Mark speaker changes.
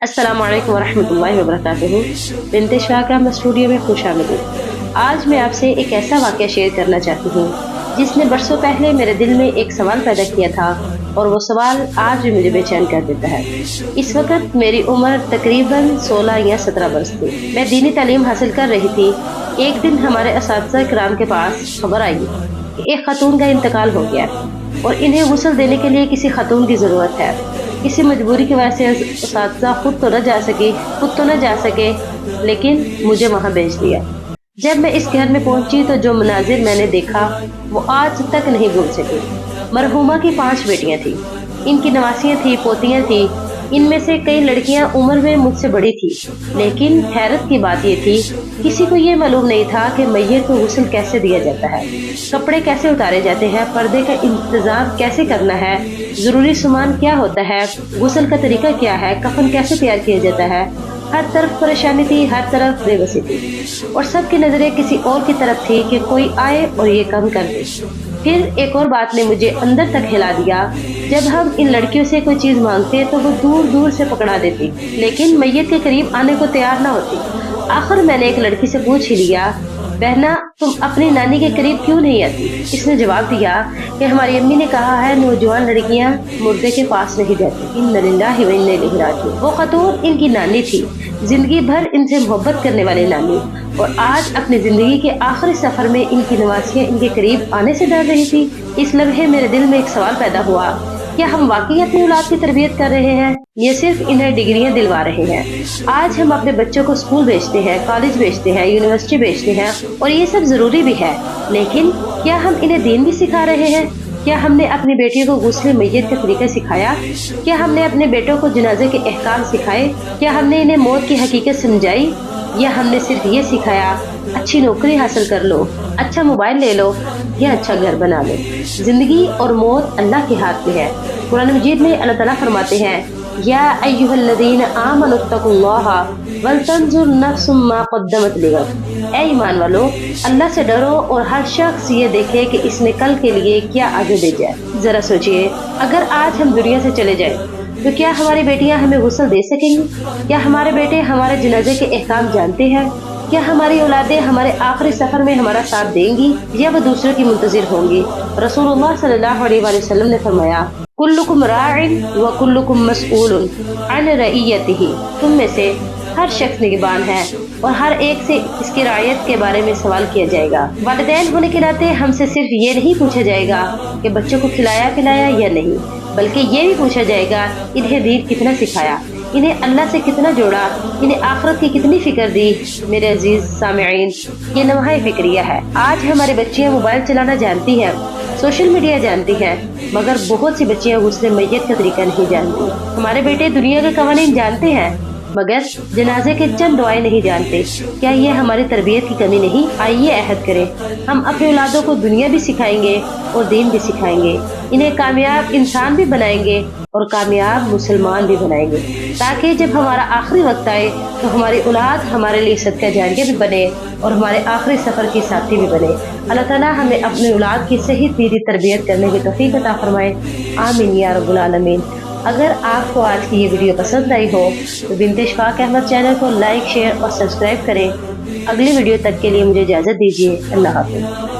Speaker 1: अस्सलाम वालेकुम वरहमतुल्लाहि वबरकातुहू। बिन्ते शाह का स्टूडियो में खुश आमदीद। आज मैं आपसे एक ऐसा वाक़या शेयर करना चाहती हूँ जिसने बरसों पहले मेरे दिल में एक सवाल पैदा किया था और वो सवाल आज भी मुझे बेचैन कर देता है। इस वक्त मेरी उम्र तकरीबन 16 या 17 बरस थी। मैं दीनी तालीम हासिल कर रही थी। एक दिन हमारे असातिज़ा किराम के पास खबर आई कि एक खातून का इंतकाल हो गया और इन्हें गुस्ल देने के लिए किसी खातून की ज़रूरत है। किसी मजबूरी की वजह से असातिज़ा खुद तो न जा सके लेकिन मुझे वहाँ भेज दिया। जब मैं इस घर में पहुंची तो जो मनाजिर मैंने देखा वो आज तक नहीं भूल सकी। मरहूमा की 5 बेटियां थी, इनकी नवासियां थी, पोतियां थी। इनमें से कई लड़कियां उम्र में मुझसे बड़ी थी, लेकिन हैरत की बात ये थी किसी को ये मालूम नहीं था कि मैयत को गुस्ल कैसे दिया जाता है, कपड़े कैसे उतारे जाते हैं, पर्दे का इंतजाम कैसे करना है, जरूरी सामान क्या होता है, गुस्ल का तरीका क्या है, कफन कैसे तैयार किया जाता है। हर तरफ परेशानी थी, हर तरफ बेबसी थी और सबकी नजरें किसी और की तरफ थी कि कोई आए और ये काम कर दे। फिर एक और बात ने मुझे अंदर तक हिला दिया। जब हम इन लड़कियों से कोई चीज मांगते तो वो दूर दूर से पकड़ा देती, लेकिन मैयत के करीब आने को तैयार न होती। आखिर मैंने एक लड़की से पूछ ही लिया, बहना तुम अपनी नानी के करीब क्यों नहीं आती? इसने जवाब दिया कि हमारी अम्मी ने कहा है नौजवान लड़कियां मुर्दे के पास नहीं जाती। इन्ना लिल्लाहि व इन्ना इलैहि राजिऊन। वो खातून इनकी नानी थी, जिंदगी भर इनसे मोहब्बत करने वाली नानी, और आज अपनी जिंदगी के आखिरी सफर में इनकी नवासियां इनके करीब आने से डर रही थी। इस लम्हे मेरे दिल में एक सवाल पैदा हुआ, क्या हम वाकई अपनी औलाद की तरबियत कर रहे हैं या सिर्फ इन्हें डिग्रियां दिलवा रहे हैं? आज हम अपने बच्चों को स्कूल भेजते हैं, कॉलेज भेजते हैं, यूनिवर्सिटी भेजते हैं और ये सब जरूरी भी है, लेकिन क्या हम इन्हें दीन भी सिखा रहे हैं? क्या हमने अपनी बेटियों को गुस्ल मैयत का तरीका सिखाया? क्या हमने अपने बेटों को जनाजे के अहकाम सिखाए? क्या हमने इन्हें मौत की हकीकत समझाई या हमने सिर्फ ये सिखाया अच्छी नौकरी हासिल कर लो, अच्छा मोबाइल ले लो या अच्छा घर बना लो? जिंदगी और मौत अल्लाह के हाथ में है। कुरान मजीद में अल्लाह ताला फरमाते हैं, या अय्युहल्लज़ीना आमनुत्तकुल्लाह वल तंजुर नफ्सुम मा क़द्दमत लिगद। ऐ ईमान वालो, अल्लाह से डरो और हर शख्स ये देखे कि इसने कल के लिए क्या आगे भेजा है। जरा सोचिए, अगर आज हम दुनिया से चले जाएं तो क्या हमारी बेटियां हमें गुस्ल दे सकेंगी? क्या हमारे बेटे हमारे जनाजे के अहकाम जानते हैं? क्या हमारी औलादें हमारे आखिरी सफर में हमारा साथ देंगी या वो दूसरों की मुंतजिर होंगी? रसूलुल्लाह सल्लल्लाहु अलैहि वसल्लम ने फरमाया, कुल्लुकुम राइन व कुल्लुकुम मसऊलुन अन रइयतिही। तुम में से हर शख्स निगहबान है और हर एक से इसकी रायत के बारे में सवाल किया जाएगा। वालिदैन होने के नाते हमसे सिर्फ ये नहीं पूछा जाएगा कि बच्चों को खिलाया पिलाया या नहीं, बल्कि ये भी पूछा जाएगा इन्हें दीन कितना सिखाया, इन्हें अल्लाह से कितना जोड़ा, इन्हें आखिरत की कितनी फिक्र दी। मेरे अजीज सामिईन, ये नवाहे फिक्रिया है। आज हमारे बच्चियां मोबाइल चलाना जानती हैं, सोशल मीडिया जानती हैं, मगर बहुत सी बच्चियां गुस्ल मैयत का तरीका नहीं जानती। हमारे बेटे दुनिया के कवानीन जानते हैं, मगर जनाजे के चंद दुआएं नहीं जानते। क्या ये हमारी तरबियत की कमी नहीं? आइए अहद करें, हम अपने औलादों को दुनिया भी सिखाएंगे और दीन भी सिखाएंगे, इन्हें कामयाब इंसान भी बनाएंगे और कामयाब मुसलमान भी बनाएंगे, ताकि जब हमारा आखिरी वक्त आए तो हमारी औलाद हमारे लिए सदका जारिया भी बने और हमारे आखिरी सफर की साथी भी बने। अल्लाह ताला हमें अपनी औलाद की सही दीनी तरबियत करने की तौफीक अता फरमाए। आमीन या रब्बुल आलमीन। अगर आपको आज की ये वीडियो पसंद आई हो तो बिन्ते इशफाक अहमद चैनल को लाइक, शेयर और सब्सक्राइब करें। अगली वीडियो तक के लिए मुझे इजाज़त दीजिए। अल्लाह हाफ़िज़।